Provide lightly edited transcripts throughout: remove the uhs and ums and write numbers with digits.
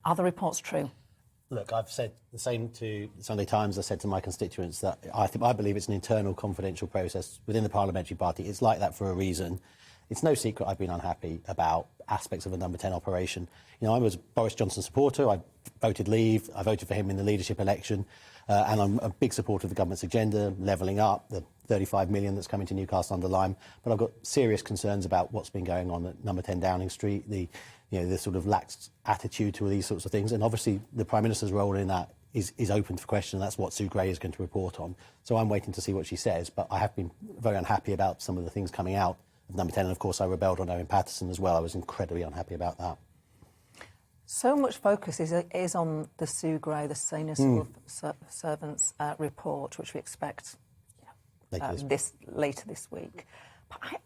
Are the reports true? Look, I've said the same to the Sunday Times. I said to my constituents that I believe it's an internal confidential process within the parliamentary party. It's like that for a reason. It's no secret I've been unhappy about aspects of a number 10 operation. You know, I was a Boris Johnson supporter. I voted Leave. I voted for him in the leadership election. And I'm a big supporter of the government's agenda, levelling up, the 35 million that's coming to Newcastle-under-Lyme. But I've got serious concerns about what's been going on at number 10 Downing Street, the sort of lax attitude to these sorts of things. And obviously the Prime Minister's role in that is open for question. That's what Sue Gray is going to report on. So I'm waiting to see what she says. But I have been very unhappy about some of the things coming out of number 10. And of course I rebelled on Owen Paterson as well. I was incredibly unhappy about that. So much focus is on the Sue Gray, the Senior Civil Servants report, which we expect later this week. But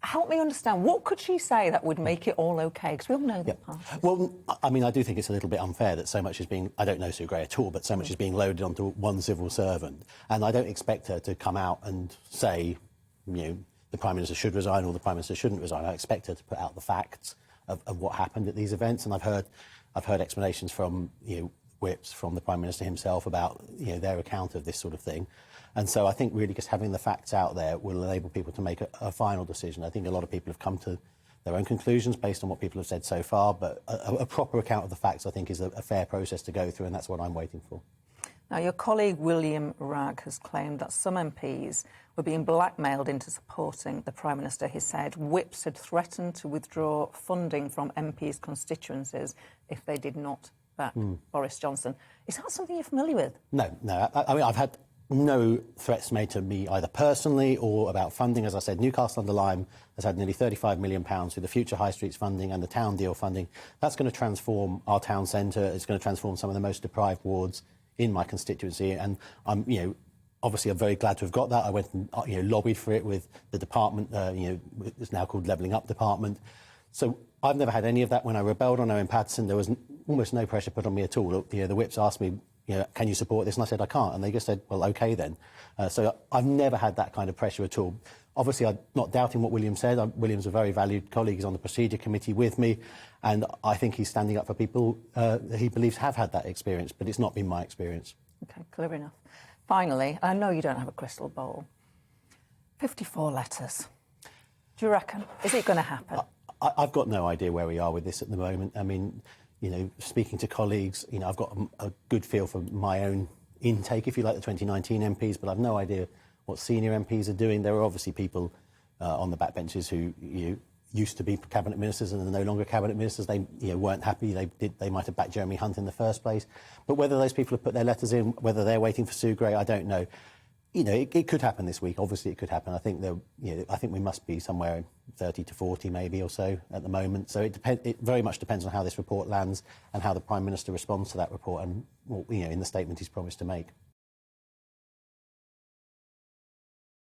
help me understand, what could she say that would make it all OK? Because we all know that part. Well, I mean, I do think it's a little bit unfair that so much is being, I don't know Sue Gray at all, but so much is being loaded onto one civil servant. And I don't expect her to come out and say, you know, the Prime Minister should resign or the Prime Minister shouldn't resign. I expect her to put out the facts of what happened at these events. And I've heard explanations from, you know, whips from the Prime Minister himself about, you know, their account of this sort of thing. And so I think really just having the facts out there will enable people to make a final decision. I think a lot of people have come to their own conclusions based on what people have said so far, but a proper account of the facts, I think, is a fair process to go through, and that's what I'm waiting for. Now, your colleague William Ragg has claimed that some MPs were being blackmailed into supporting the Prime Minister. He said whips had threatened to withdraw funding from MPs' constituencies if they did not back Boris Johnson. Is that something you're familiar with? No. I mean, I've had no threats made to me either personally or about funding. As I said, Newcastle-under-Lyme has had nearly £35 million through the Future High Streets funding and the Town Deal funding. That's going to transform our town centre. It's going to transform some of the most deprived wards in my constituency, and I'm, you know, obviously I'm very glad to have got that. I went and, you know, lobbied for it with the department, you know, it's now called Levelling Up Department. So I've never had any of that. When I rebelled on Owen Paterson, there was almost no pressure put on me at all. You know, the whips asked me, you know, can you support this? And I said, I can't. And they just said, well, OK then. So I've never had that kind of pressure at all. Obviously, I'm not doubting what William said. William's a very valued colleague. He's on the procedure committee with me. And I think he's standing up for people that he believes have had that experience. But it's not been my experience. OK, clear enough. Finally, I know you don't have a crystal ball. 54 letters. Do you reckon? Is it going to happen? I've got no idea where we are with this at the moment. I mean, you know, speaking to colleagues, you know, I've got a good feel for my own intake, if you like, the 2019 MPs, but I've no idea what senior MPs are doing. There are obviously people on the backbenches who used to be cabinet ministers and are no longer cabinet ministers. They weren't happy. They might have backed Jeremy Hunt in the first place. But whether those people have put their letters in, whether they're waiting for Sue Gray, I don't know. You know, it could happen this week. Obviously, it could happen. I think I think we must be somewhere 30 to 40 maybe or so at the moment. So it very much depends on how this report lands and how the Prime Minister responds to that report and, you know, in the statement he's promised to make.